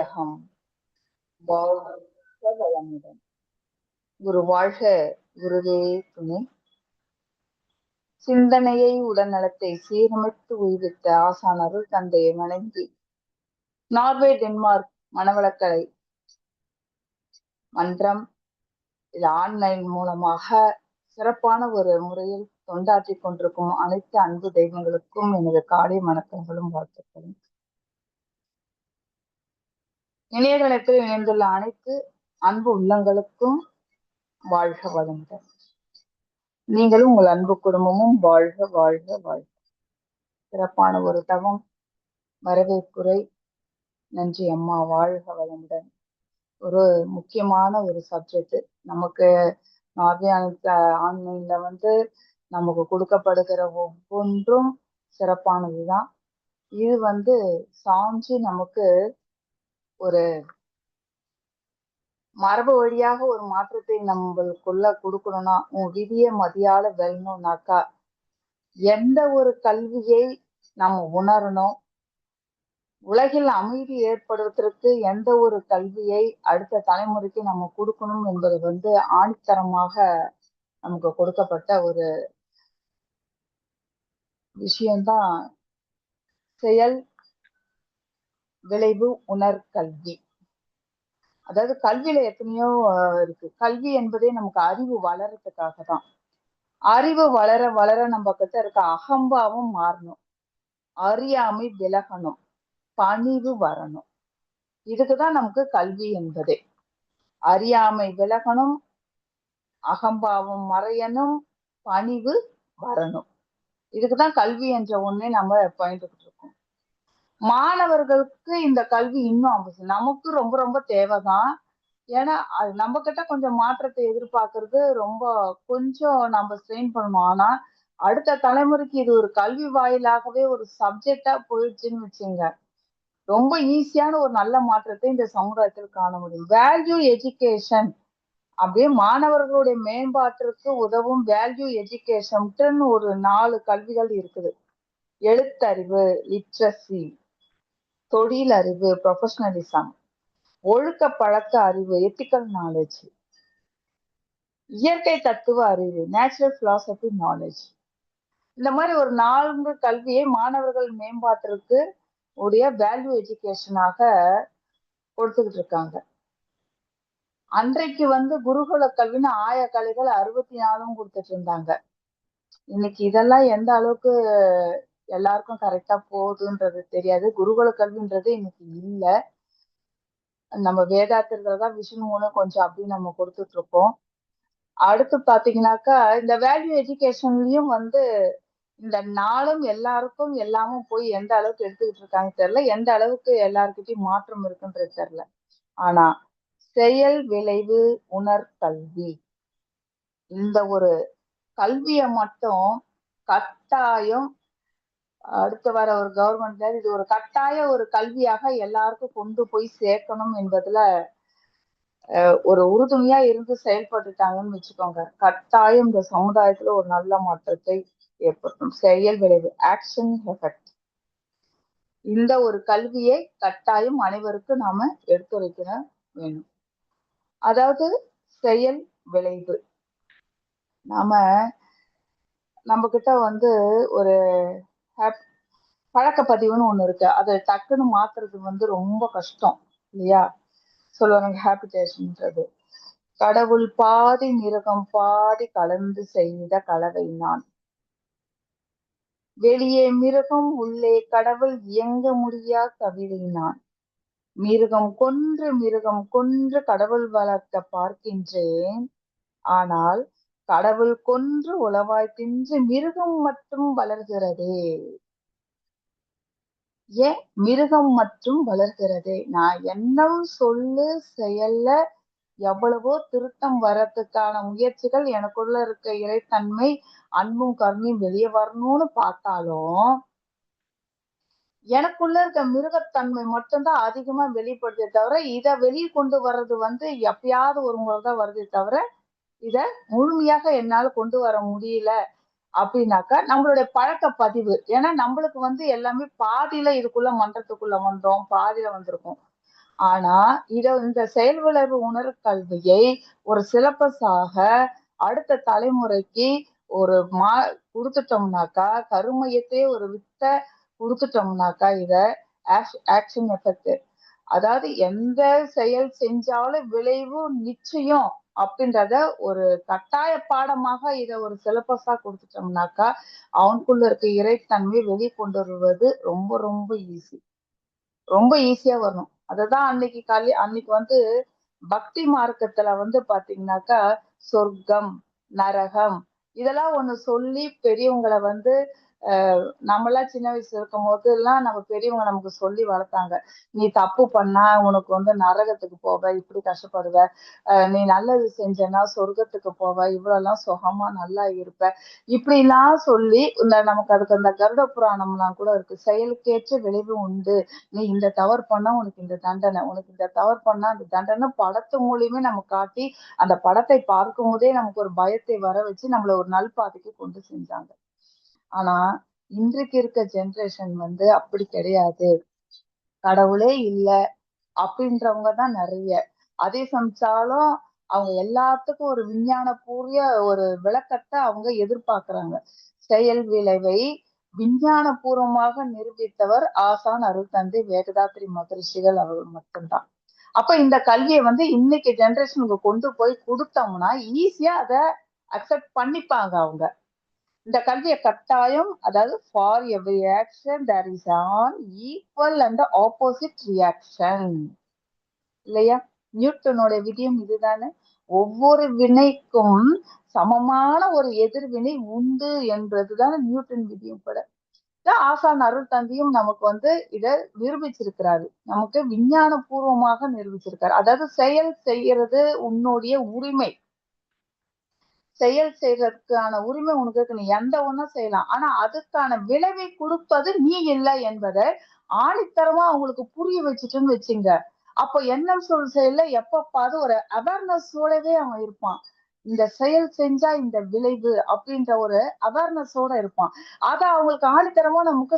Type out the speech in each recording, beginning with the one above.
அகம் வாழ்க வளமுடன். குரு வாழ்க, குருவே துணை. சிந்தனையை உடல்நலத்தை சீரமைத்து உய்வித்த ஆசான் அருள் தந்தையை வணங்கி நார்வே டென்மார்க் மனவளக்கலை மன்றம் இது ஆன்லைன் மூலமாக சிறப்பான ஒரு முறையில் தொண்டாற்றி கொண்டிருக்கும் அனைத்து அன்பு தெய்வங்களுக்கும் எனது காலை வணக்கங்களும் வாழ்த்துக்களும். இணையதளத்தில் இணைந்துள்ள அனைத்து அன்பு உள்ளங்களுக்கும் வாழ்க வளமுடன். நீங்களும் உங்கள் அன்பு குடும்பமும் வாழ்க வாழ்க வாழ்க. சிறப்பான ஒரு தவம், வரவேற்புரை. நன்றி அம்மா, வாழ்க வளமுடன். ஒரு முக்கியமான ஒரு சப்ஜெக்ட் நமக்கு ஆன்லைன்ல நமக்கு கொடுக்கப்படுகிற ஒவ்வொன்றும் சிறப்பானதுதான். இது சாஞ்சி நமக்கு ஒரு மரபு வழியாக ஒரு மாற்றத்தை நம்மளுக்குள்ள கொடுக்கணும்னா, உன் விதிய மதியால வெல்லணும்னாக்கா எந்த ஒரு கல்வியை நம்ம உணரணும், உலகில் அமைதி ஏற்படுவதற்கு எந்த ஒரு கல்வியை அடுத்த தலைமுறைக்கு நம்ம கொடுக்கணும் என்பது ஆணித்தரமாக நமக்கு கொடுக்கப்பட்ட ஒரு விஷயம்தான் செயல் விளைவு உணர்கல்வி. அதாவது கல்வியில எத்தனையோ இருக்கு. கல்வி என்பதே நமக்கு அறிவு வளர்றதுக்காக தான். அறிவு வளர வளர நம்ம கிட்ட இருக்க அகம்பாவும் மாறணும், அறியாமை விலகணும், பணிவு வரணும். இதுக்குதான் நமக்கு கல்வி என்பதே. அறியாமை விலகணும், அகம்பாவம் மறையணும், பணிவு வரணும். இதுக்குதான் கல்வி என்ற ஒண்ணே நம்ம பயந்துகிட்டு இருக்கோம். மாணவர்களுக்கு இந்த கல்வி இன்னும் அவசியம், நமக்கு ரொம்ப ரொம்ப தேவைதான். ஏன்னா அது நம்ம கிட்ட கொஞ்சம் மாற்றத்தை எதிர்பார்க்கறது கொஞ்சம் நம்ம ஸ்ட்ரெயின் பண்ணணும். ஆனா அடுத்த தலைமுறைக்கு இது ஒரு கல்வி வாயிலாகவே ஒரு சப்ஜெக்டா போயிடுச்சுன்னு வச்சுங்க, ரொம்ப ஈஸியான ஒரு நல்ல மாற்றத்தை இந்த சமுதாயத்தில் காண முடியும். வேல்யூ எஜுகேஷன், அப்படியே மாணவர்களுடைய மேம்பாட்டிற்கு உதவும் வேல்யூ எஜுகேஷன் ஒரு 4 கல்விகள் இருக்குது. எழுத்தறிவு, லிட்ரஸி, தொழில் அறிவு, ப்ரொஃபஷனலிசம், ஒழுக்க பழக்க அறிவு, எத்திக்கல் நாலேஜ், இயற்கை தத்துவ அறிவு, நேச்சுரல் பிலாசபி நாலேஜ். இந்த மாதிரி ஒரு 4 கல்வியை மாணவர்கள் மேம்பாட்டிற்கு உடைய வேல்யூ எஜுகேஷனாக கொடுத்துக்கிட்டு இருக்காங்க. அன்றைக்கு குருகுல கல்வின்னு ஆய கலைகள் 64 கொடுத்துட்டு இருந்தாங்க. இன்னைக்கு இதெல்லாம் எந்த அளவுக்கு எல்லாருக்கும் கரெக்டா போகுதுன்றது தெரியாது. குருகுல கல்வின்றது இன்னைக்கு இல்ல. நம்ம வேதாத்திரதான் விஷ்ணு மூலம் கொஞ்சம் அப்படி நம்ம கொடுத்துட்டு இருக்கோம். அடுத்து பாத்தீங்கன்னாக்கா இந்த வேல்யூ எஜுகேஷன்லயும் இந்த நாளும் எல்லாருக்கும் எல்லாமும் போய் எந்த அளவுக்கு எடுத்துக்கிட்டு இருக்காங்க தெரியல, எந்த அளவுக்கு எல்லாருக்கிட்டையும் மாற்றம் இருக்குன்றது தெரியல. ஆனா செயல் விளைவு உணர்கல்வி, இந்த ஒரு கல்வியை மட்டும் கட்டாயம் அடுத்து வர ஒரு கவர்மெண்ட்ல இது ஒரு கட்டாய ஒரு கல்வியாக எல்லாருக்கும் கொண்டு போய் சேர்க்கணும் என்பதுல ஒரு உறுதுணையா இருந்து செயல்பட்டுட்டாங்கன்னு வச்சுக்கோங்க, கட்டாயம் இந்த சமுதாயத்துல ஒரு நல்ல மாற்றத்தை ஏற்படுத்தும். செயல் விளைவு, ஆக்ஷன் எஃபெக்ட், இந்த ஒரு கல்வியை கட்டாயம் அனைவருக்கும் நாம எடுத்துரைக்க வேணும். அதாவது செயல் விளைவு, நம்ம கிட்ட ஒரு பழக்க பதிவுன்னு ஒண்ணு இருக்கு. அதை டக்குன்னு மாத்துறது ரொம்ப கஷ்டம் இல்லையா? சொல்லுவாங்க ஹேபிடேஷன்ன்றது. கடவுள் பாதி மிருகம் பாதி கலந்து செய்த கலவை நான், வெளியே மிருகம் உள்ளே கடவுள் இயங்க முடியா கவிதை நான், மிருகம் கொன்று கடவுள் வளர்க்க பார்க்கின்றேன், ஆனால் கடவுள் கொன்று உளவாய் தின்று மிருகம் மட்டும் வளர்கிறதே. ஏன் மிருகம் மட்டும் வளர்கிறதே? நான் எண்ணம் சொல்லு செயல்ல எவ்வளவோ திருத்தம் வர்றதுக்கான முயற்சிகள், எனக்குள்ள இருக்க இறைத்தன்மை அன்பும் கருணையும் வெளியே வரணும்னு பார்த்தாலும் எனக்குள்ள இருக்க மிருகத்தன்மை மட்டும்தான் அதிகமா வெளிப்படுதே தவிர, இதை வெளியே கொண்டு வர்றது எப்பயாவது ஒரு முறைதான் வருதே தவிர, இத முழுமையாக என்னால கொண்டு வர முடியல அப்படின்னாக்கா நம்மளுடைய பழக்க பதிவு. ஏன்னா நம்மளுக்கு எல்லாமே பாதியில இதுக்குள்ள மன்றத்துக்குள்ள வந்தோம், பாதியில வந்திருக்கோம். ஆனா இந்த செயல் விளைவு உணர் கல்வியை ஒரு சிலபஸாக அடுத்த தலைமுறைக்கு ஒரு கொடுத்துட்டோம்னாக்கா, கருமையத்தே ஒரு வித்த கொடுத்துட்டோம்னாக்கா, இத ஆக்ஷன் எஃபெக்ட், அதாவது எந்த செயல் செஞ்சாலும் விளைவு நிச்சயம் அப்படின்றத ஒரு கட்டாய பாடமாக இத ஒரு சிலபஸா கொடுத்துட்டோம்னாக்கா, அவனுக்குள்ள இருக்க இறைத்தன்மை வெளியே கொண்டு வருவது ரொம்ப ரொம்ப ஈஸி, ரொம்ப ஈஸியா வரணும். அததான் அன்னைக்கு வந்து பக்தி மார்க்கத்துல வந்து பாத்தீங்கன்னாக்கா, சொர்க்கம், நரகம் இதெல்லாம் ஒண்ணு சொல்லி பெரியவங்களை வந்து நம்மளாம் சின்ன வயசுல இருக்கும் போது எல்லாம் நம்ம பெரியவங்க நமக்கு சொல்லி வளர்த்தாங்க. நீ தப்பு பண்ணா உனக்கு வந்து நரகத்துக்கு போவ, இப்படி கஷ்டப்படுவ, நீ நல்லது செஞ்சனா சொர்க்கத்துக்கு போவ, இவ்வளவு எல்லாம் சுகமா நல்லா இருப்ப, இப்படி எல்லாம் சொல்லி நமக்கு அதுக்கு அந்த கருட புராணம் எல்லாம் கூட இருக்கு. செயலுக்கேற்ற விளைவு உண்டு, நீ இந்த தவறு பண்ணா உனக்கு இந்த தண்டனை, உனக்கு இந்த தவறு பண்ணா அந்த தண்டனை படத்து மூலியமே நமக்கு காட்டி, அந்த படத்தை பார்க்கும் போதே நமக்கு ஒரு பயத்தை வர வச்சு நம்மள ஒரு நல்பாதைக்கு கொண்டு செஞ்சாங்க. ஆனா இன்றைக்கு இருக்க ஜெனரேஷன் வந்து அப்படி கிடையாது. கடவுளே இல்லை அப்படின்றவங்கதான் நிறைய. அதே சமைச்சாலும் அவங்க எல்லாத்துக்கும் ஒரு விஞ்ஞான பூர்வ ஒரு விளக்கத்தை அவங்க எதிர்பார்க்கிறாங்க. செயல் விளைவை விஞ்ஞான பூர்வமாக நிரூபித்தவர் ஆசான் அருள் தந்தை வேததாத்திரி மகரிஷிகள் அவர்கள் மட்டும்தான். அப்ப இந்த கல்வியை வந்து இன்னைக்கு ஜெனரேஷனுக்கு கொண்டு போய் கொடுத்தோம்னா ஈஸியா அதை அக்செப்ட் பண்ணிப்பாங்க அவங்க. இந்த கல்வியை கட்டாயம், அதாவது for every action there is an equal and opposite reaction, இல்லையா? நியூட்டனோட விதியம் இதுதானே. ஒவ்வொரு வினைக்கும் சமமான ஒரு எதிர்வினை உண்டு என்பதுதான் நியூட்டன் விதியும் கூட. ஆசான் அருள் தந்தையும் நமக்கு வந்து இத நிரூபிச்சிருக்கிறாரு, நமக்கு விஞ்ஞான பூர்வமாக நிரூபிச்சிருக்காரு. அதாவது செயல் செய்யறது உன்னுடைய உரிமை, செயல் செய்யறதுக்கான உரிமை உனக்கு இருக்கு, நீ எந்த ஒண்ணும் செய்யலாம், ஆனா அதுக்கான விளைவை கொடுப்பது நீ இல்லை என்பதை ஆணித்தரமா அவங்களுக்கு புரிய வச்சுட்டுன்னு வச்சுங்க. அப்போ எண்ணம் சொல் செயல்ல எப்பப்பாவது ஒரு அவேர்னஸோடவே அவன் இருப்பான். இந்த செயல் செஞ்சா இந்த விளைவு அப்படின்ற ஒரு அவேர்னஸோட இருப்பான். அத அவங்களுக்கு ஆணித்தரமா நமக்கு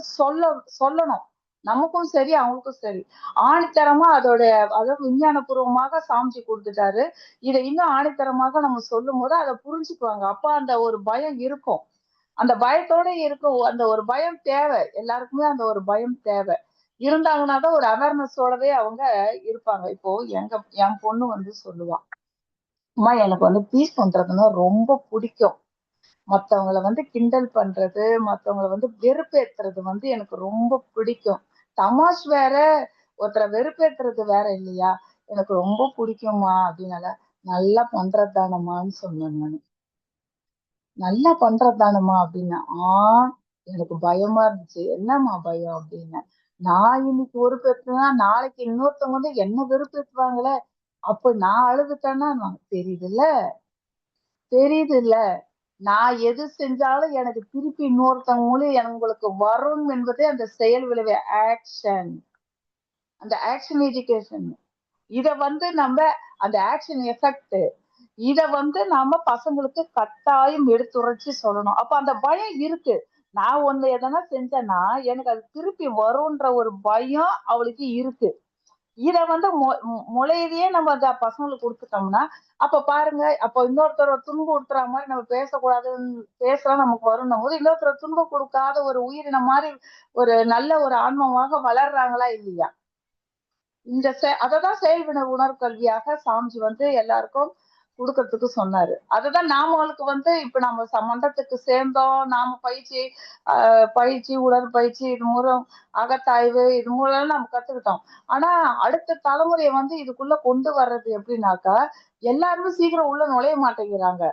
சொல்லணும். நமக்கும் சரி அவங்களுக்கும் சரி ஆணித்தரமா அதாவது விஞ்ஞான பூர்வமாக சாமிச்சு கொடுத்துட்டாரு. இதை இன்னும் ஆணித்தரமாக நம்ம சொல்லும் போது அதை புரிஞ்சுக்குவாங்க. அப்ப அந்த ஒரு பயம் இருக்கும், அந்த பயத்தோட இருக்கும். அந்த ஒரு பயம் தேவை, எல்லாருக்குமே அந்த ஒரு பயம் தேவை. இருந்தாங்கன்னா தான் ஒரு அவேர்னஸோடவே அவங்க இருப்பாங்க. இப்போ என் பொண்ணு வந்து சொல்லுவா, அம்மா எனக்கு வந்து பீஸ் பண்றதுன்னா ரொம்ப பிடிக்கும், மத்தவங்களை வந்து கிண்டல் பண்றது, மத்தவங்களை வந்து வெறுப்பேத்துறது வந்து எனக்கு ரொம்ப பிடிக்கும். தமாஷ் வேற, ஒருத்தரை வெறுப்பேத்துறது வேற இல்லையா, எனக்கு ரொம்ப பிடிக்கும்மா அப்படின்னால, நல்லா பண்றது தானம்மான்னு சொன்னேன் நானு. நல்லா பண்றது தானம்மா அப்படின்னா, எனக்கு பயமா இருந்துச்சு. என்னம்மா பயம் அப்படின்னா, நான் இன்னைக்கு ஒரு பேத்துனா நாளைக்கு இன்னொருத்தவங்க வந்து என்ன வெறுப்பேத்துவாங்களே, அப்ப நான் அழுதுட்டேன்னா தெரியுதுல்ல, தெரியுதுல்ல, நான் எது செஞ்சாலும் எனக்கு திருப்பி இன்னொருத்தவங்க மூலம் உங்களுக்கு வரும் என்பதே அந்த செயல் விளைவு ஆக்ஷன், அந்த ஆக்ஷன் எஜுகேஷன். இத வந்து நம்ம அந்த ஆக்ஷன் எஃபெக்ட், இத வந்து நாம பசங்களுக்கு கட்டாயம் எடுத்துரைச்சு சொல்லணும். அப்ப அந்த பயம் இருக்கு, நான் ஒண்ணு எதனா செஞ்சேன்னா எனக்கு அது திருப்பி வரும்ன்ற ஒரு பயம் அவளுக்கு இருக்கு. இத வந்து முளையிலேயே நம்ம அந்த பசங்களுக்கு கொடுத்துட்டோம்னா, அப்ப பாருங்க, அப்ப இன்னொருத்தர துன்பம் கொடுத்துற மாதிரி நம்ம பேசக்கூடாதுன்னு பேசலாம் நமக்கு வரும்னும் போது, இன்னொருத்தர துன்பம் கொடுக்காத ஒரு உயிரின மாதிரி ஒரு நல்ல ஒரு ஆன்மமாக வளர்றாங்களா இல்லையா? இந்த அததான் செயல்வினை உணர்கல்வியாக சாமிஜி வந்து எல்லாருக்கும் கொடுக்கறதுக்கு சொன்னாரு. அதுதான் நாமளுக்கு வந்து இப்ப நம்ம மன்றத்துக்கு சேர்ந்தோம், நாம பயிற்சி உடற்பயிற்சி இது மூலம் அகத்தாய்வு இது மூலம் நம்ம கத்துக்கிட்டோம். ஆனா அடுத்த தலைமுறையை வந்து இதுக்குள்ள கொண்டு வர்றது எப்படின்னாக்கா, எல்லாருமே சீக்கிரம் உள்ள நுழைய மாட்டேங்கிறாங்க.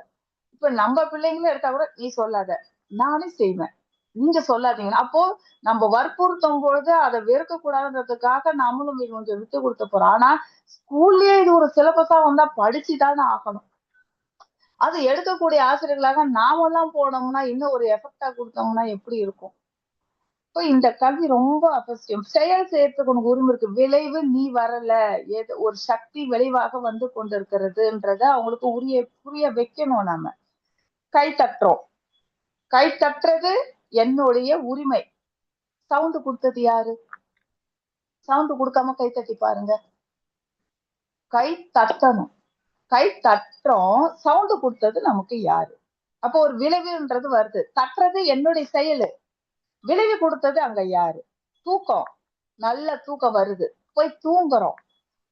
இப்ப நம்ம பிள்ளைங்களும் எடுத்தா கூட நீ சொல்லாத, நானே செய்வேன், நீங்க சொல்லாதீங்க. அப்போ நம்ம வற்புறுத்தும் பொழுது அதை வெறுக்க கூடாதுன்றதுக்காக நம்மளும் கொஞ்சம் விட்டு கொடுத்து போறோம். ஆனா ஸ்கூல்லயே இது ஒரு சிலபஸா வந்தா படிச்சுதானே ஆகணும். அது எடுக்கக்கூடிய ஆசிரியர்களாக நாமெல்லாம் போனோம்னா இன்னும் ஒரு எஃபெக்டா கொடுத்தோம்னா எப்படி இருக்கும்? இப்போ இந்த கல்வி ரொம்ப அவசியம். செயல் செய்யறதுக்கு உனக்கு உரிமை இருக்கு, விளைவு நீ வரல, ஒரு சக்தி விளைவாக வந்து கொண்டிருக்கிறதுன்றத அவங்களுக்கு புரிய வைக்கணும். நாம கை தட்டுறோம், கை தட்டுறது என்னுடைய உரிமை. சவுண்ட் கொடுத்தது யாரு? சவுண்ட் கொடுக்காம கை தட்டி பாருங்க. கை தட்டணும். கை தட்டுறோம், சவுண்ட் கொடுத்தது நமக்கு யாரு? அப்போ ஒரு விளைவுன்றது வருது. தட்டுறது என்னுடைய செயலு, விளைவு கொடுத்தது அங்க யாரு? தூக்கம், நல்ல தூக்கம் வருது, போய் தூங்குறோம்.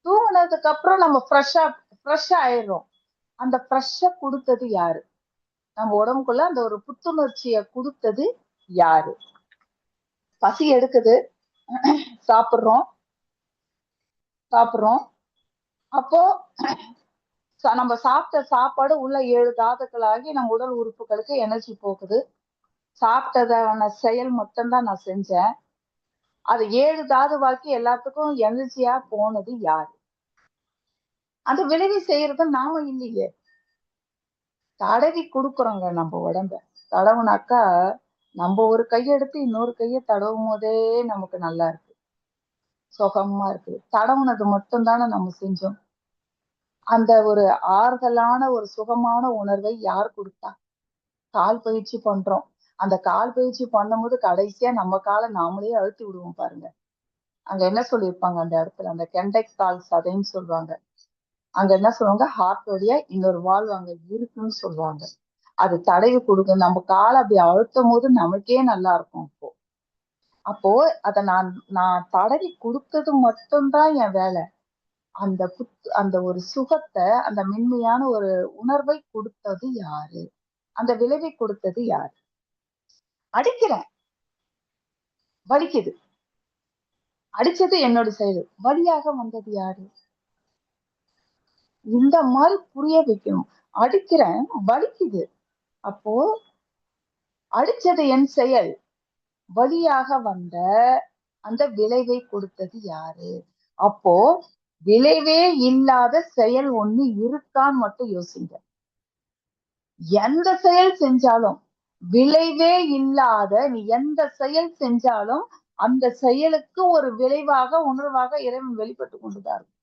தூங்குனதுக்கு அப்புறம் நம்ம ஃப்ரெஷ் ஆயிடுறோம். அந்த ஃப்ரெஷ்ஷ கொடுத்தது யாரு? நம்ம உடம்புக்குள்ள அந்த ஒரு புத்துணர்ச்சியை கொடுத்தது யாரு? பசி எடுக்குது, சாப்பிடுறோம். அப்போ நம்ம சாப்பிட்ட சாப்பாடு உள்ள 7 தாதுக்களாகி நம்ம உடல் உறுப்புகளுக்கு எனர்ஜி போகுது. சாப்பிட்டதான செயல் மட்டும்தான் நான் செஞ்சேன். அது 7 தாதுவாக்கி எல்லாத்துக்கும் எனர்ஜியா போனது யாரு? அந்த விளைவு செய்யறது நாம இல்லையே. தடவி கொடுக்குறோங்க நம்ம உடம்ப. தடவுனாக்கா நம்ம ஒரு கையெடுத்து இன்னொரு கையை தடவும் போதே நமக்கு நல்லா இருக்கு, சுகமா இருக்கு. தடவுனது மட்டும்தானே நம்ம செஞ்சோம். அந்த ஒரு ஆறுதலான ஒரு சுகமான உணர்வை யார் கொடுத்தா? கால் பயிற்சி பண்றோம். அந்த கால் பயிற்சி பண்ணும்போது கடைசியா நம்ம காலை நாமளே அழுத்தி விடுவோம் பாருங்க. அங்க என்ன சொல்லியிருப்பாங்க அந்த இடத்துல, அந்த கெண்டை கால் சதைன்னு சொல்லுவாங்க. அங்க என்ன சொல்லுவாங்க, ஹார்ட் வழியா இன்னொரு வால்வு அங்க இருக்குன்னு சொல்லுவாங்க. அது தடவி கொடுக்கும். நம்ம காலை அப்படி அழுத்தும் போது நமக்கே நல்லா இருக்கும். அப்போ அத நான் தடவி கொடுத்தது மட்டும்தான் என் வேலை. அந்த ஒரு சுகத்தை, அந்த மென்மையான ஒரு உணர்வை கொடுத்தது யாரு? அந்த விளைவை கொடுத்தது யாரு? அடிக்கிறேன், வலிக்குது, அடிச்சது என்னோட செயல், வழியாக வந்தது யாரு? இந்த மாதிரி புரிய வைக்கணும். அடிக்கிறேன், வலிக்குது, அப்போ அடிச்சது என் செயல், வழியாக வந்த அந்த விளைவை கொடுத்தது யாரு? அப்போ விளைவே இல்லாத செயல் ஒண்ணு இருக்கான்னு மட்டும் யோசிங்க. எந்த செயல் செஞ்சாலும் விளைவே இல்லாத, நீ எந்த செயல் செஞ்சாலும் அந்த செயலுக்கு ஒரு விளைவாக, உணர்வாக இறைவன் வெளிப்பட்டு கொண்டுதான் இருக்கும்.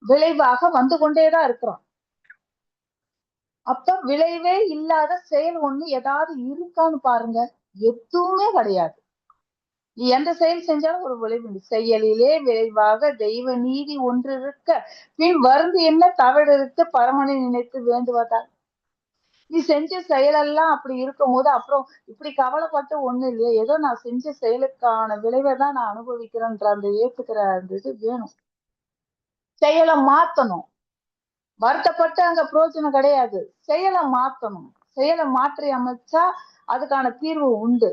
விளைவாக வந்து கொண்டேதான் இருக்கிறோம். அப்ப விளைவே இல்லாத செயல் ஒண்ணு ஏதாவது இருக்கான்னு பாருங்க. எதுவுமே கிடையாது. நீ எந்த செயல் செஞ்சாலும் ஒரு விளைவு. செயலிலே விளைவாக தெய்வ நீதி ஒன்று இருக்க பின் வருந்து என்ன தவறு இருக்க பரமனை நினைத்து வேண்டுவதால். நீ செஞ்ச செயலெல்லாம் அப்படி இருக்கும் போது அப்புறம் இப்படி கவலைப்பட்டு ஒண்ணு இல்லையா, ஏதோ நான் செஞ்ச செயலுக்கான விளைவை தான் நான் அனுபவிக்கிறேன்ற அந்த ஏத்துக்கிற அந்த இது வேணும். செயலை மாத்தணும். வருத்தப்பட்டு அங்க பிரயோஜனம் கிடையாது. செயலை மாத்தணும். செயலை மாற்றி அமைச்சா அதுக்கான தீர்வு உண்டு.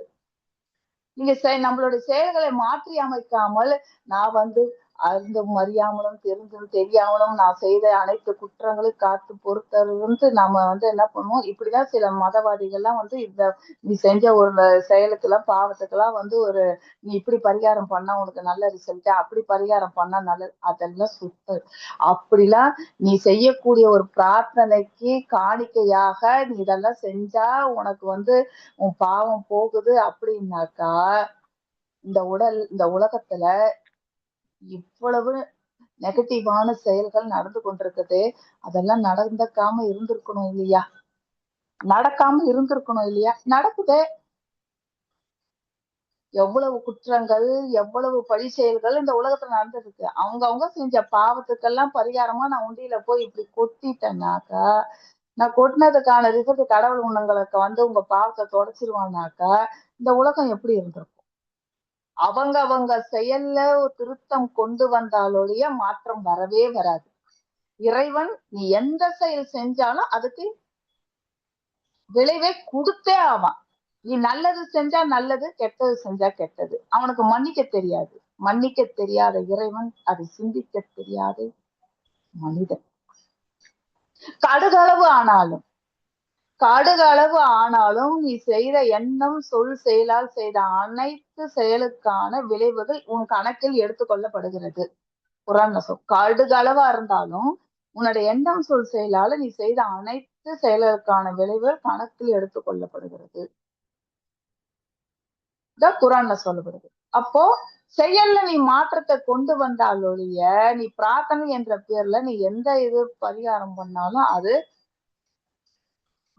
நீங்க நம்மளுடைய செயல்களை மாற்றி அமைக்காமல், நான் அறிந்தும் அறியாமலும் தெரிந்தும் தெரியாமலும் நான் செய்த அனைத்து குற்றங்களும் காத்து பொறுத்தருந்து நாம என்ன பண்ணுவோம், இப்படிதான் சில மதவாதிகள்லாம் இந்த நீ செஞ்ச ஒரு செயலுக்கெல்லாம் பாவத்துக்கெல்லாம் ஒரு நீ இப்படி பரிகாரம் பண்ணா உனக்கு நல்ல ரிசல்ட், அப்படி பரிகாரம் பண்ணா நல்ல, அதெல்லாம் சுத்தம். அப்படிலாம் நீ செய்யக்கூடிய ஒரு பிரார்த்தனைக்கு காணிக்கையாக நீ இதெல்லாம் செஞ்சா உனக்கு உன் பாவம் போகுது அப்படின்னாக்கா, இந்த உலகத்துல இவ்வளவு நெகட்டிவான செயல்கள் நடந்து கொண்டிருக்குது. அதெல்லாம் நடக்காம இருந்திருக்கணும் இல்லையா? நடக்காம இருந்திருக்கணும் இல்லையா? நடக்குது. எவ்வளவு குற்றங்கள், எவ்வளவு பழி செயல்கள் இந்த உலகத்துல நடந்துருக்கு. அவங்க செஞ்ச பாவத்துக்கெல்லாம் பரிகாரமா நான் உண்டியில போய் இப்படி கொட்டிட்டேன்னாக்கா, நான் கொட்டினதுக்கான ரிசல்ட் கடவுள் உங்களுக்கு உங்க பாவத்தை தொடச்சிருவானாக்கா, இந்த உலகம் எப்படி இருந்திருக்கும்? அவங்க செயல்ல ஒரு திருத்தம் கொண்டு வந்தாலொழிய மாற்றம் வரவே வராது. இறைவன் நீ எந்த செயல் செஞ்சாலும் அதுக்கு விளைவை கொடுத்தே ஆவான். நீ நல்லது செஞ்சா நல்லது, கெட்டது செஞ்சா கெட்டது. அவனுக்கு மன்னிக்க தெரியாது. மன்னிக்க தெரியாத இறைவன், அதை சிந்திக்க தெரியாது மனிதன். கடுகளவு ஆனாலும் நீ செய்த எண்ணம் சொல் செயலால் செய்த அனைத்து செயலுக்கான விளைவுகள் உன் கணக்கில் எடுத்துக்கொள்ளப்படுகிறது. குரான்ல கடுகளவா இருந்தாலும் உன்னுடைய எண்ணம் சொல் செயலால நீ செய்த அனைத்து செயலுக்கான விளைவுகள் கணக்கில் எடுத்துக்கொள்ளப்படுகிறது. குரான்ல சொல்லப்படுது. அப்போ செயல்ல நீ மாற்றத்தை கொண்டு வந்தாலொழிய நீ பிரார்த்தனை என்ற பேர்ல நீ எந்த இது பரிகாரம் பண்ணாலும் அது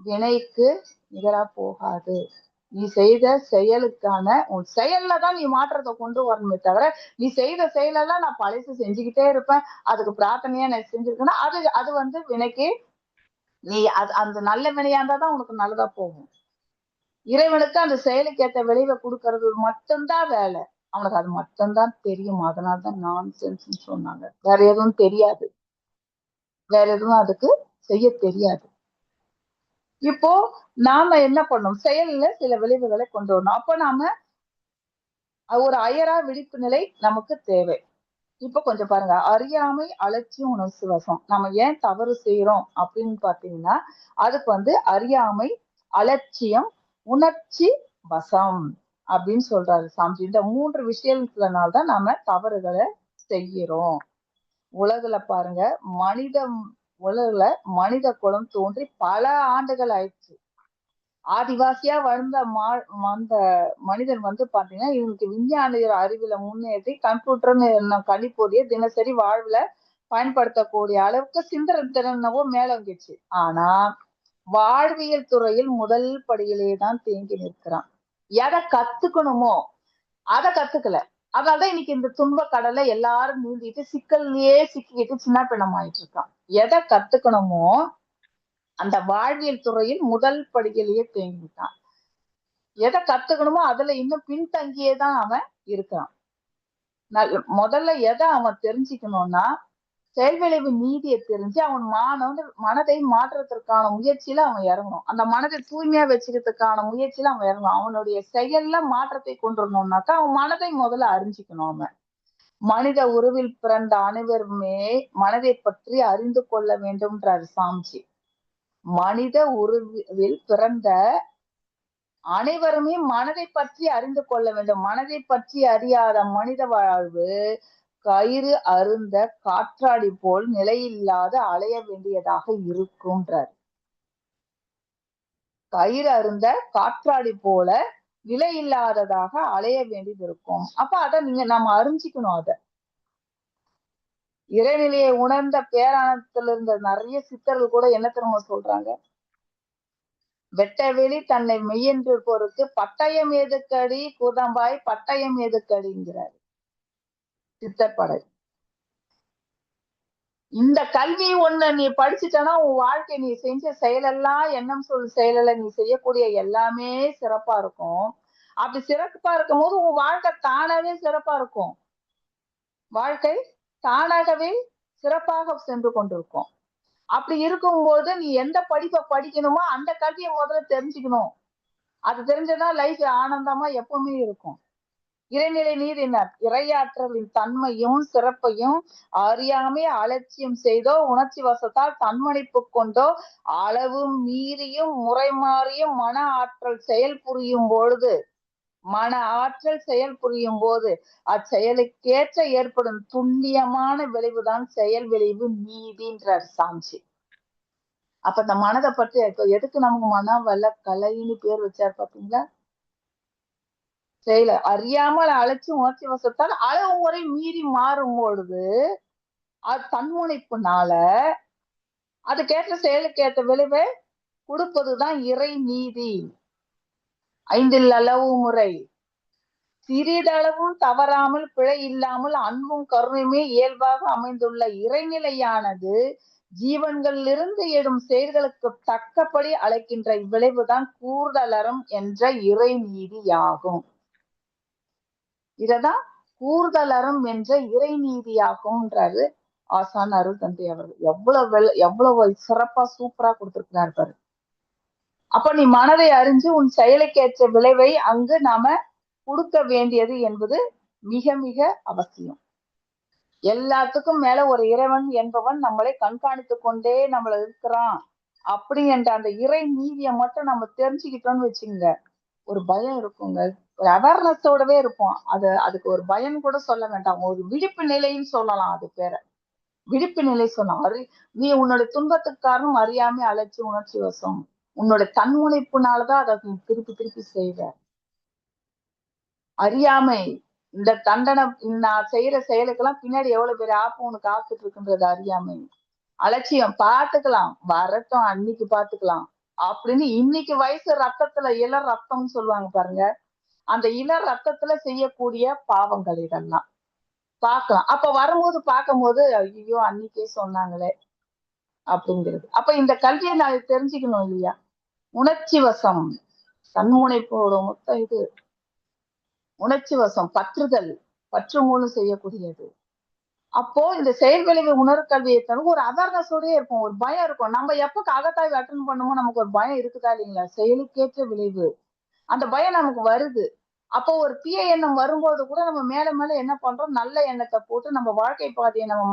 வினைக்கு நிகழா போகாது. நீ செய்த செயலுக்கான உன் செயல்ல தான் நீ மாற்றத்தை கொண்டு வரணுமே தவிர, நீ செய்த செயலெல்லாம் நான் பழசு செஞ்சுக்கிட்டே இருப்பேன், அதுக்கு பிரார்த்தனையா நான் செஞ்சிருக்கேன்னா அது அது வந்து வினைக்கு நீ அது அந்த நல்ல வினையா இருந்தா தான் உனக்கு நல்லதா போகும். இறைவனுக்கு அந்த செயலுக்கு ஏற்ற விளைவை கொடுக்கறது மட்டும்தான் வேலை. அவனுக்கு அது மட்டும்தான் தெரியும். அதனாலதான் நான் சென்ஸ்ன்னு சொன்னாங்க. வேற எதுவும் தெரியாது. வேற எதுவும் அதுக்கு செய்ய தெரியாது. இப்போ நாம என்ன பண்ணோம்? செயல்ல சில விளைவுகளை கொண்டு வரணும். அப்ப நாம ஒரு அயரா விழிப்பு நிலை நமக்கு தேவை. இப்ப கொஞ்சம் பாருங்க. அறியாமை, அலட்சியம், உணர்ச்சி வசம். நம்ம ஏன் தவறு செய்யறோம் அப்படின்னு பாத்தீங்கன்னா, அதுக்கு வந்து அறியாமை, அலட்சியம், உணர்ச்சி வசம் அப்படின்னு சொல்றாரு சாமிஜி. இந்த 3 விஷயத்தினால்தான் நாம தவறுகளை செய்யறோம். உலகுல பாருங்க, உலகுல மனித குலம் தோன்றி பல ஆண்டுகள் ஆயிடுச்சு. ஆதிவாசியா வாழ்ந்த அந்த மனிதன் வந்து பாத்தீங்கன்னா, இவனுக்கு விஞ்ஞான அறிவுல முன்னேறி கம்ப்யூட்டர்னு கணிப்பொறியை தினசரி வாழ்வுல பயன்படுத்தக்கூடிய அளவுக்கு சிந்தனை திறனவோ மேலோங்கிடுச்சு. ஆனா வாழ்வியல் துறையில் முதல் படியிலே தான் தேங்கி நிற்கிறான். எதை கத்துக்கணுமோ அதை கத்துக்கல. அதனாலதான் இன்னைக்கு இந்த துன்ப கடலை எல்லாரும் நீந்திட்டு சிக்கல்லயே சிக்கிக்கிட்டு சின்ன பின்னம் ஆயிட்டு இருக்கான். எதை கத்துக்கணுமோ அந்த வாழ்வியல் துறையில் முதல் படியிலேயே தேங்கிட்டான். எதை கத்துக்கணுமோ அதுல இன்னும் பின்தங்கியேதான் அவன் இருக்கான். முதல்ல எதை அவன் தெரிஞ்சுக்கணும்னா, செயல்விளைவு நீதியை தெரிஞ்சு அவன் மனதை மாற்றத்திற்கான முயற்சியில அவன் இறங்கணும். அந்த மனதை தூய்மையா வச்சுக்கிறதுக்கான முயற்சியில அவன் இறங்கணும். அவனுடைய செயல்ல மாற்றத்தை கொண்டு வரணும்னாக்கா அவன் மனதை முதல்ல அறிஞ்சுக்கணும். அவன் மனித உருவில் பிறந்த அனைவருமே மனதை பற்றி அறிந்து கொள்ள வேண்டும்ன்றார் சாமிஜி. மனித உருவில் பிறந்த அனைவருமே மனதை பற்றி அறிந்து கொள்ள வேண்டும். மனதை பற்றி அறியாத மனித வாழ்வு கயிறு அருந்த காற்றாடி போல் நிலையில்லாத அலைய வேண்டியதாக இருக்கும்ன்றார். கயிறு அருந்த காற்றாடி போல நிலை இல்லாததாக அலைய வேண்டியது இருக்கும். அப்ப அதை நம்ம அறிஞ்சிக்கணும். அத இறைநிலையை உணர்ந்த பேரானத்துல இருந்த நிறைய சித்தர்கள் கூட என்ன தெரியுமா சொல்றாங்க? வெட்டவெளி தன்னை மெய்யென்று பொறுத்து பட்டயம் எதுக்கடி குதம்பாய் பட்டயம் எதுக்கடிங்கிறார் சித்தப்படை. இந்த கல்வி ஒண்ணு நீ படிச்சுட்டனா உன் வாழ்க்கை நீ செஞ்ச செயலெல்லாம் எண்ணம் சொல் செயல நீ செய்யக்கூடிய எல்லாமே சிறப்பா இருக்கும். அப்படி சிறப்பா இருக்கும் போது உன் வாழ்க்கை தானாவே சிறப்பா இருக்கும். வாழ்க்கை தானாகவே சிறப்பாக சென்று கொண்டிருக்கும். அப்படி இருக்கும்போது நீ எந்த படிப்பை படிக்கணுமோ அந்த கல்வியை முதல்ல தெரிஞ்சுக்கணும். அது தெரிஞ்சதான் லைஃப் ஆனந்தமா எப்பவுமே இருக்கும். இறைநிலை நீதினர் இறையாற்றலின் தன்மையும் சிறப்பையும் அறியாமை அலட்சியம் செய்தோ உணர்ச்சி வசத்தால் தன்மணிப்பு கொண்டோ அளவு மீறியும் முறை மாறியும் மன ஆற்றல் செயல் புரியும் போது அச்செயலுக்கேற்ற ஏற்படும் துல்லியமான விளைவுதான் செயல் விளைவு நீதின்றார் சாமிஜி. அப்ப இந்த மனதை பற்றி எதுக்கு நமக்கு மன வல்ல கலைன்னு பேர் வச்சார் பாத்தீங்களா? செயல அறியாமல் அழைச்சி உணர்ச்சி வசத்தால் அளவு முறை மீறி மாறும் பொழுது அது தன்முனைப்புனால அதுக்கேற்ற செயலுக்கேற்ற விளைவை கொடுப்பதுதான் இறை நீதி. 5 அளவு முறை சிறிதளவும் தவறாமல் பிழை இல்லாமல் அன்பும் கருணையுமே இயல்பாக அமைந்துள்ள இறைநிலையானது ஜீவன்களிலிருந்து எடும் செயல்களுக்கு தக்கபடி அழைக்கின்ற இவ்விளைவுதான் கூர்தலறம் என்ற இறை நீதியாகும். இததான் கூர்தலறம் என்ற இறை நீதியாகும்ன்றாரு ஆசான் அருள் தந்தை அவர்கள். எவ்வளவு சிறப்பா சூப்பரா கொடுத்திருக்கிறார் பாரு. அப்ப நீ மனதை அறிஞ்சு உன் செயலுக்கேற்ற விளைவை அங்கு நாம கொடுக்க வேண்டியது என்பது மிக மிக அவசியம். எல்லாத்துக்கும் மேல ஒரு இறைவன் என்பவன் நம்மளை கண்காணித்து கொண்டே நம்மள இருக்கிறான் அப்படி என்ற அந்த இறை நீதியை மட்டும் நம்ம தெரிஞ்சுக்கிட்டோம்னு வச்சுங்க, ஒரு பயம் இருக்குங்க. ஒரு அவேர்னஸோடவே இருப்போம். அதுக்கு ஒரு பயம் கூட சொல்ல வேண்டாம், ஒரு விழிப்பு நிலைன்னு சொல்லலாம். அது பேர விழிப்பு நிலை சொன்னா நீ உன்னோட துன்பத்துக்கு காரணம் அறியாமை அலட்சி உணர்ச்சி வசம். உன்னோட தன்முனைப்புனாலதான் அதை திருப்பி திருப்பி செய்வ. அறியாமை இந்த தண்டனை நான் செய்யற செயலுக்கெல்லாம் பின்னாடி எவ்வளவு பேர் ஆப்பு உனக்கு காத்துட்டு இருக்குன்றது அறியாமை. அலட்சியம் பார்த்துக்கலாம் வரட்டும் அன்னைக்கு பார்த்துக்கலாம் அப்படின்னு இன்னைக்கு வயசு ரத்தத்துல இள ரத்தம்னு சொல்லுவாங்க பாருங்க, அந்த இள ரத்தத்துல செய்யக்கூடிய பாவங்கள் இதெல்லாம் பார்க்கலாம். அப்ப வரும்போது பார்க்கும்போது ஐயோ அன்னைக்கே சொன்னாங்களே அப்படிங்கிறது. அப்ப இந்த கல்வியை நான் தெரிஞ்சுக்கணும் இல்லையா? உணர்ச்சி வசம், தன்முனைப்போட மொத்த இது உணர்ச்சி வசம், பற்றுதல், பற்று மூலம் செய்யக்கூடியது. அப்போ இந்த செயல் விளைவு உணர்கல்வியை தவிர ஒரு அவேர்னஸோடயே இருக்கும், ஒரு பயம் இருக்கும். நம்ம எப்ப அகத்தாய்வு அட்டன் பண்ணுமோ நமக்கு ஒரு பயம் இருக்குதா இல்லைங்களா? செயலுக்கேற்ற விளைவு, அந்த பயம் நமக்கு வருது. அப்போ ஒரு தீய எண்ணம் வரும்போது கூட நம்ம மேல மேல என்ன பண்றோம், நல்ல எண்ணத்தை போட்டு நம்ம வாழ்க்கை பாதையை நம்ம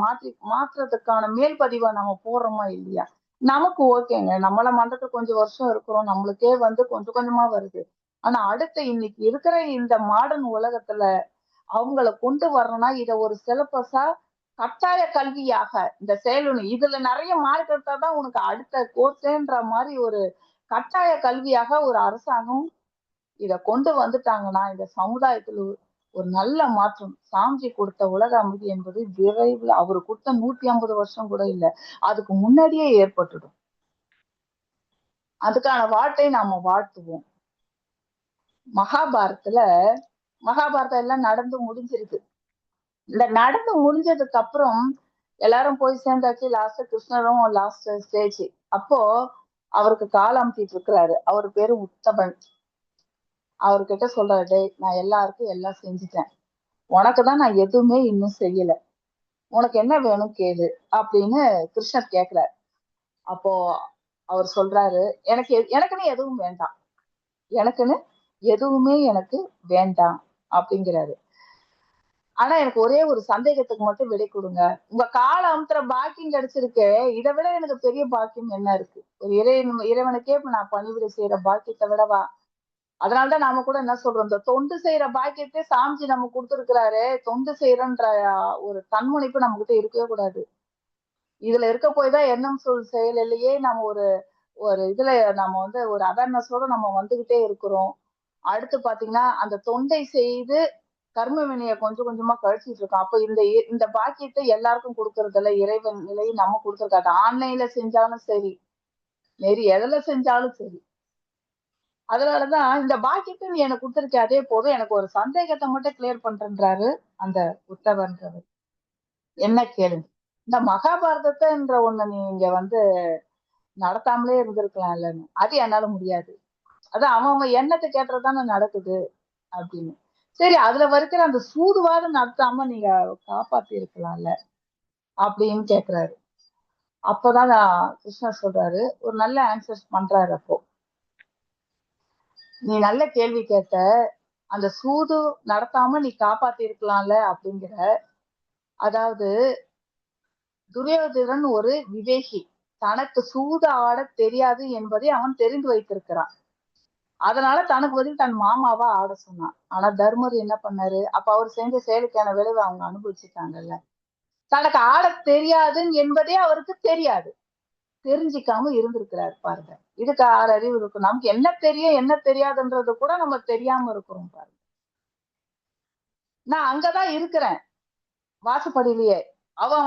மாற்றுறதுக்கான மேல் பதிவா நம்ம போடுறோமா இல்லையா? நமக்கு ஓகேங்க, நம்மள மன்றத்துக்கு கொஞ்சம் வருஷம் இருக்கிறோம், நம்மளுக்கே கொஞ்சம் கொஞ்சமா வருது. ஆனா அடுத்த இன்னைக்கு இருக்கிற இந்த மாடர்ன் உலகத்துல அவங்கள கொண்டு வரணும்னா இத ஒரு சிலபஸா கட்டாய கல்வியாக இந்த செயல் இதுல நிறைய மார்க் எடுத்தாதான் உனக்கு அடுத்த கோர்ஸ்ன்ற மாதிரி ஒரு கட்டாய கல்வியாக ஒரு அரசாங்கம் இத கொண்டு வந்துட்டாங்கன்னா இந்த சமுதாயத்துல ஒரு நல்ல மாற்றம். சாஞ்சி கொடுத்த உலக அமைதி என்பது விரைவில் அவரு கொடுத்த 150 வருஷம் கூட இல்ல, அதுக்கு முன்னாடியே ஏற்பட்டுடும். அதுக்கான வாழ்த்தை நாம வாழ்த்துவோம். மகாபாரதம் எல்லாம் நடந்து முடிஞ்சிருக்கு. இந்த நடந்து முடிஞ்சதுக்கு அப்புறம் எல்லாரும் போய் சேர்ந்தாச்சு. லாஸ்ட் கிருஷ்ணரும் லாஸ்ட் ஸ்டேஜ். அப்போ அவருக்கு கால் அமுத்திட்டு இருக்கிறாரு. அவர் பேரு உத்தமன். அவர்கிட்ட சொல்றாரு, டேய் நான் எல்லாருக்கும் எல்லாம் செஞ்சுட்டேன், உனக்குதான் நான் எதுவுமே இன்னும் செய்யல, உனக்கு என்ன வேணும் கேளு அப்படின்னு கிருஷ்ணர் கேக்குறாரு. அப்போ அவர் சொல்றாரு, எனக்குன்னு எதுவும் வேண்டாம், எனக்குன்னு எதுவுமே எனக்கு வேண்டாம் அப்படிங்கிறாரு. ஆனா எனக்கு ஒரே ஒரு சந்தேகத்துக்கு மட்டும் விடை கொடுங்க, உங்க கால அமுத்துற பாக்கியம் கிடைச்சிருக்கு, இதை விட எனக்கு பெரிய பாக்கியம் என்ன இருக்கு? ஒரு இறைவனுக்கே நான் பணிவிடை செய்யற பாக்கியத்தை விடவா? அதனாலதான் நாம கூட என்ன சொல்றோம், இந்த தொண்டு செய்யற பாக்கியத்தை சாமிஜி நம்ம கொடுத்துருக்கிறாரு. தொண்டு செய்யறன்ற ஒரு தன்முனைப்பு நம்ம கிட்ட இருக்கவே கூடாது. இதுல இருக்க போய்தான் எண்ணம் சொல் செயலிலேயே நம்ம ஒரு ஒரு இதுல நம்ம ஒரு அவேர்னஸோட நம்ம வந்துகிட்டே இருக்கிறோம். அடுத்து பாத்தீங்கன்னா அந்த தொண்டை செய்து கர்ம வினையை கொஞ்சம் கொஞ்சமா கழிச்சிட்டு இருக்கோம். அப்ப இந்த பாக்கியத்தை எல்லாருக்கும் கொடுக்கறதில்ல, இறைவன் நிலையை நம்ம கொடுத்துருக்காரு. ஆன்லைன்ல செஞ்சாலும் சரி, நெறி எதுல செஞ்சாலும் சரி. அதனாலதான் இந்த பாக்கியத்தை நீ எனக்கு கொடுத்துருக்க, அதே போதும், எனக்கு ஒரு சந்தேகத்தை மட்டும் கிளியர் பண்றேன்றாரு அந்த உத்தவன்றவர். என்ன கேளுங்க, இந்த மகாபாரதத்தைன்ற ஒண்ணு நீங்க நடத்தாமலே இருந்திருக்கலாம் இல்லைன்னு. அது என்னால முடியாது, அதான் அவன் எண்ணத்தை கேட்டுறதுதானே நடக்குது அப்படின்னு. சரி, அதுல வரைக்கிற அந்த சூதுவாதம் நடத்தாம நீங்க காப்பாத்தி இருக்கலாம்ல அப்படின்னு கேக்குறாரு. அப்பதான் கிருஷ்ணர் சொல்றாரு, ஒரு நல்ல ஆன்சர்ஸ் பண்றாரு. அப்போ நீ நல்ல கேள்வி கேட்ட, அந்த சூது நடத்தாம நீ காப்பாத்தி இருக்கலாம்ல அப்படிங்கிற. அதாவது துரியோதனன் ஒரு விவேகி, தனக்கு சூது ஆட தெரியாது என்பதை அவன் தெரிந்து வைத்திருக்கிறான். அதனால தனக்கு பதில் தன் மாமாவா ஆட சொன்னான். ஆனா தர்மர் என்ன பண்ணாரு, அப்ப அவர் செஞ்ச செயலுக்கான விளைவு அவங்க அனுபவிச்சுட்டாங்கல்ல. தனக்கு ஆட தெரியாது என்பதே அவருக்கு தெரியாது, தெரிஞ்சிக்காம இருந்திருக்கிறாரு பாருங்க. இதுக்கு 6 அறிவு இருக்கு. நமக்கு என்ன தெரியும் என்ன தெரியாதுன்றது கூட நம்ம தெரியாம இருக்கிறோம் பாருங்க. நான் அங்கதான் இருக்கிறேன் வாசப்படியிலேயே. அவன்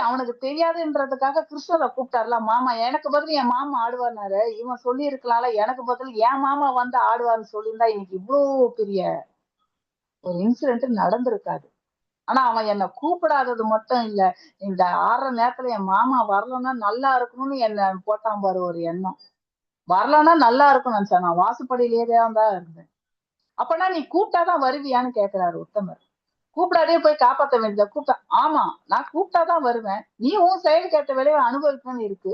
அவனுக்கு தெரியாதுன்றதுக்காக கிருஷ்ணரை கூப்பிட்டார்ல, மாமா எனக்கு பதில் என் மாமா ஆடுவார்னாரு. இவன் சொல்லி இருக்கலாம்ல, எனக்கு பதில் என் மாமா ஆடுவார்னு சொல்லியிருந்தா இன்னைக்கு இவ்வளவு பெரிய ஒரு இன்சிடென்ட் நடந்திருக்காது. ஆனா அவன் என்னை கூப்பிடாதது மட்டும் இல்ல, இந்த ஆடுற நேரத்துல என் மாமா வரலன்னா நல்லா இருக்கணும்னு என்ன போட்டான் பாரு ஒரு எண்ணம். வரலன்னா நல்லா இருக்கும்னு நினைச்சேன். நான் வாசப்படியிலேயே தான் இருந்தேன். அப்பனா நீ கூப்பிட்டாதான் வருவியான்னு கேக்குறாரு உத்தமர். கூப்பிடாதே போய் காப்பாற்ற வேண்டியத கூப்பிட்டா, ஆமா நான் கூப்பிட்டாதான் வருவேன், நீ உன் செயல் கேட்ட வேலையை அனுபவிக்கணும்னு இருக்கு.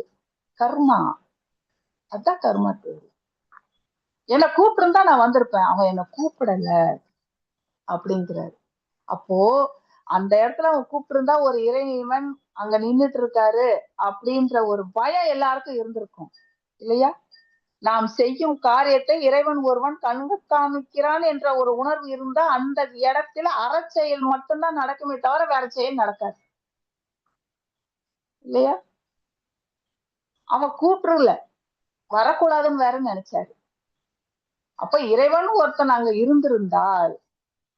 கர்மா, அதான் கர்மா பேரு. என்னை கூப்பிட்டுருந்தா நான் வந்திருப்பேன், அவன் என்னை கூப்பிடல அப்படிங்கிறாரு. அப்போ அந்த இடத்துல அவன் கூப்பிட்டு ஒரு இறைவன் அங்க நின்றுட்டு இருக்காரு அப்படின்ற ஒரு பயம் எல்லாருக்கும் இருந்திருக்கும் இல்லையா? நாம் செய்யும் காரியத்தை இறைவன் ஒருவன் கண்கு காமிக்கிறான் என்ற ஒரு உணர்வு இருந்தா அந்த இடத்துல அறச்செயல் மட்டும்தான் நடக்குமே தவிர வேற செயல் நடக்காது இல்லையா? அவன் கூப்பிடல, வரக்கூடாதுன்னு வேற நினைச்சாரு. அப்ப இறைவன் ஒருத்தன் அங்க இருந்திருந்தால்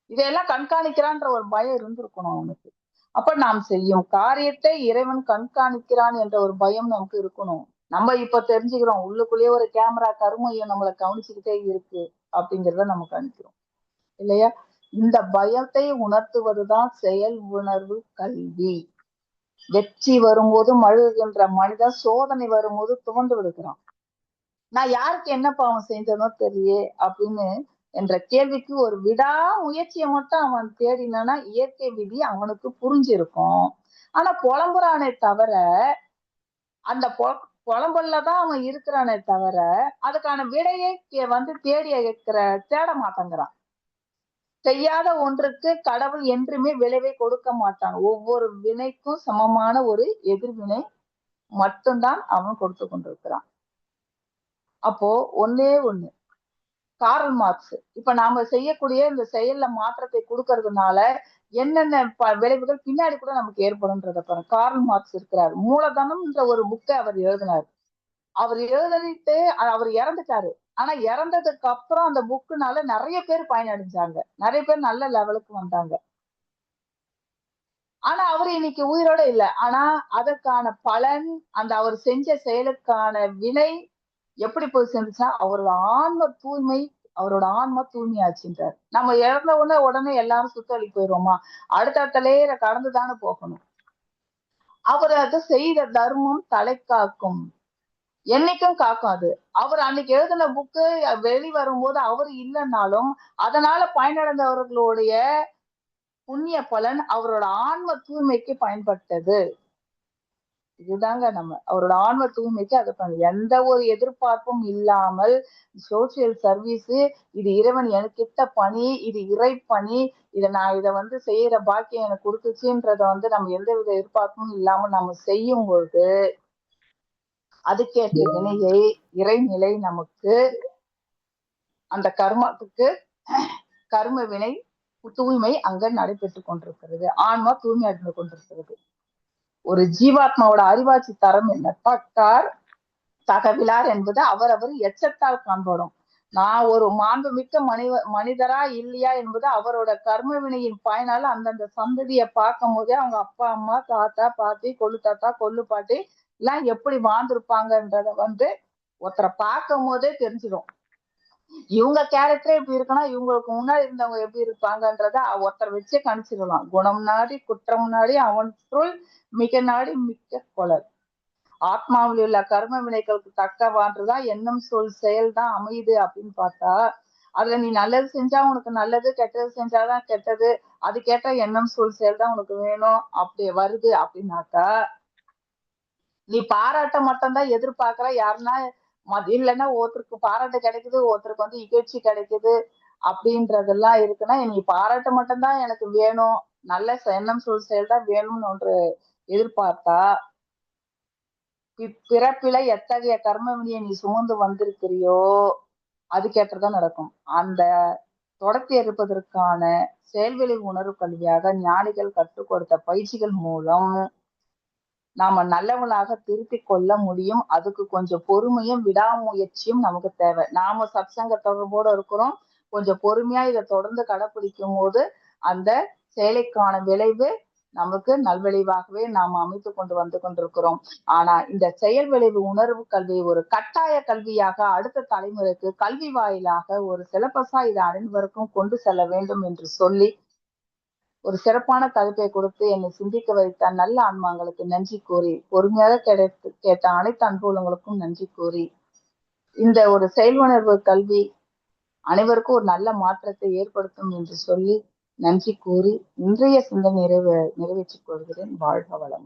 இதையெல்லாம் கண்காணிக்கிறான்ற ஒரு பயம் இருந்திருக்கணும் அவனுக்கு. அப்ப நாம் செய்யும் காரியத்தை இறைவன் கண்காணிக்கிறான் என்ற ஒரு பயம் நமக்கு இருக்கணும். நம்ம இப்ப தெரிஞ்சுக்கிறோம் உள்ளுக்குள்ளேயே ஒரு கேமரா கருமையம் நம்மளை கவனிச்சுக்கிட்டே இருக்கு அப்படிங்கிறத நம்ம கவனிக்கிறோம் இல்லையா? இந்த பயத்தை உணர்த்துவதுதான் செயல் உணர்வு கல்வி. வெற்றி வரும்போது மழுகின்ற மனிதன் சோதனை வரும்போது துவண்டு விடுக்கிறான். நான் யாருக்கு என்ன பாவம் செஞ்சனோ தெரியலையே அப்படின்னு என்ற கேள்விக்கு ஒரு விடா முயற்சியை மட்டும் அவன் தேடினானா இயற்கை விதி அவனுக்கு புரிஞ்சிருக்கும். ஆனா புலம்புறானே தவிர அந்த புலம்பல்லதான் அவன் இருக்கிறானே தவிர அதுக்கான விடையை தேட மாட்டேங்கிறான். செய்யாத ஒன்றுக்கு கடவுள் என்றுமே விளைவை கொடுக்க மாட்டான். ஒவ்வொரு வினைக்கும் சமமான ஒரு எதிர்வினை மட்டும்தான் அவன் கொடுத்து கொண்டிருக்கிறான். அப்போ ஒன்னே ஒண்ணு, கார்ல் மார்க்ஸ் இப்ப நாம செய்யக்கூடிய இந்த செயல்ல மாற்றத்தை கொடுக்கறதுனால என்னென்ன விளைவுகள் பின்னாடி கூட நமக்கு ஏற்படும்ன்றத பாருங்க. கார்ல் மார்க்ஸ் இருக்கிறார், மூலதனம்ன்ற ஒரு புக்கை அவர் எழுதினார். அவர் எழுதிட்டு அவர் இறந்துட்டாரு. ஆனா இறந்ததுக்கு அப்புறம் அந்த புக்குனால நிறைய பேர் பயனடைஞ்சாங்க, நிறைய பேர் நல்ல லெவலுக்கு வந்தாங்க. ஆனா அவர் இன்னைக்கு உயிரோட இல்லை. ஆனா அதற்கான பலன், அந்த அவர் செஞ்ச செயலுக்கான வினை எப்படி போய் சேர்ந்துச்சா அவரோட ஆன்ம தூய்மை, அவரோட ஆன்மா தூய்மையாச்சுன்றார். நம்ம இறந்த உடனே எல்லாரும் சுத்தவழி போயிடுவோமா? அடுத்த லேயரை கடந்துதானே போகணும். அவர் அதை செய்த தர்மம் தலை காக்கும், என்னைக்கும் காக்கும். அது அவர் அன்னைக்கு எழுதின புக்கு வெளிவரும்போது அவர் இல்லைன்னாலும் அதனால பயனடைந்தவர்களுடைய புண்ணிய பலன் அவரோட ஆன்ம தூய்மைக்கு பயன்பட்டது. இதுதாங்க நம்ம அவரோட ஆன்ம தூய்மைக்கு அதை எந்த ஒரு எதிர்பார்ப்பும் இல்லாமல் சோசியல் சர்வீஸ், இது இறைவன் எனக்கிட்ட பணி, இது இறை பணி, இதை செய்யற பாக்கியம் எனக்கு கொடுத்துச்சுன்றத நம்ம எந்தவித எதிர்பார்ப்பும் இல்லாம நம்ம செய்யும் பொழுது அதுக்கேற்ற வினையை இறைநிலை நமக்கு அந்த கர்மத்துக்கு கர்ம வினை தூய்மை அங்க நடைபெற்று கொண்டிருக்கிறது. ஆன்மா தூய்மை அடைந்து கொண்டிருக்கிறது. ஒரு ஜீவாத்மாவோட அறிவாட்சி தரம் என்ன? பட்டார் தகவிலார் என்பது அவரவர் எச்சத்தால் காண்படும். நான் ஒரு மாண்புமிக்க மனிதரா இல்லையா என்பது அவரோட கர்ம வினையின் பயனால அந்தந்த சந்ததியை பார்க்கும் போதே அவங்க அப்பா அம்மா தாத்தா பாட்டி கொள்ளு தாத்தா கொள்ளு பாட்டி எல்லாம் எப்படி வாழ்ந்திருப்பாங்கன்றத ஒருத்தரை பார்க்கும் போதே தெரிஞ்சிடும். இவங்க கேரக்டரே இப்படி இருக்குன்னா இவங்களுக்கு முன்னாடி இருந்தவங்க எப்படி இருப்பாங்கன்றத ஒருத்தர் வச்சே கணிச்சிடலாம். குணம் நாடி குற்றம் நாடி அவற்றுள் மிக நாடி மிக்க கொலர். ஆத்மாவில் உள்ள கர்ம வினைகளுக்கு தக்கவான்றுதான் எண்ணம் சொல் செயல் தான் அமையுது அப்படின்னு பார்த்தா அதுல நீ நல்லது செஞ்சா உனக்கு நல்லது, கெட்டது செஞ்சாதான் கெட்டது, அதுக்கேற்ற எண்ணம் சொல் செயல் தான் உனக்கு வேணும் அப்படி வருது அப்படின்னாக்கா நீ பாராட்ட மட்டும்தான் எதிர்பார்க்கிற. யாருன்னா இல்லைன்னா ஒருத்தருக்கு பாராட்டு கிடைக்குது, ஒருத்தருக்கு இகழ்ச்சி கிடைக்குது அப்படின்றதெல்லாம் இருக்குன்னா நீ பாராட்ட மட்டும்தான் எனக்கு வேணும், நல்ல எண்ணம் சொல் செயல் தான் வேணும்னு ஒன்று எதிர்பார்த்தா பிறப்பில எத்தகைய கர்ம வினையை நீ சுமந்து வந்திருக்கிறியோ அதுக்கேற்றதான் நடக்கும். அந்த தொடர்ச்சி இருப்பதற்கான செயல்விளை உணர்வு கல்வியாக ஞானிகள் கற்றுக் கொடுத்த பயிற்சிகள் மூலம் நாம நல்லவனாக திருத்தி கொள்ள முடியும். அதுக்கு கொஞ்சம் பொறுமையும் விடாமுயற்சியும் நமக்கு தேவை. நாம சத்சங்க தொடர்போடு இருக்கிறோம், கொஞ்சம் பொறுமையா இதை தொடர்ந்து கடைபிடிக்கும் போது அந்த செயலைக்கான விளைவு நமக்கு நல்விளைவாகவே நாம் அமைத்து வந்து கொண்டிருக்கிறோம். ஆனா இந்த செயல் விளைவு உணர்வு கல்வி ஒரு கட்டாய கல்வியாக அடுத்த தலைமுறைக்கு கல்வி வாயிலாக ஒரு சிலபஸா இதை அனைவருக்கும் கொண்டு செல்ல வேண்டும் என்று சொல்லி ஒரு சிறப்பான தலைப்பை கொடுத்து என்னை சிந்திக்க வைத்த நல்ல ஆன்மாங்களுக்கு நன்றி கூறி, பொறுமையாக கேட்ட அனைத்து அன்புகளுக்கும் நன்றி கூறி, இந்த ஒரு செயல் உணர்வு கல்வி அனைவருக்கும் ஒரு நல்ல மாற்றத்தை ஏற்படுத்தும் என்று சொல்லி நன்றி கூறி இன்றைய சிந்தனை நிறைவேற்றிக் கொள்கிறேன். வாழ்க வளம்.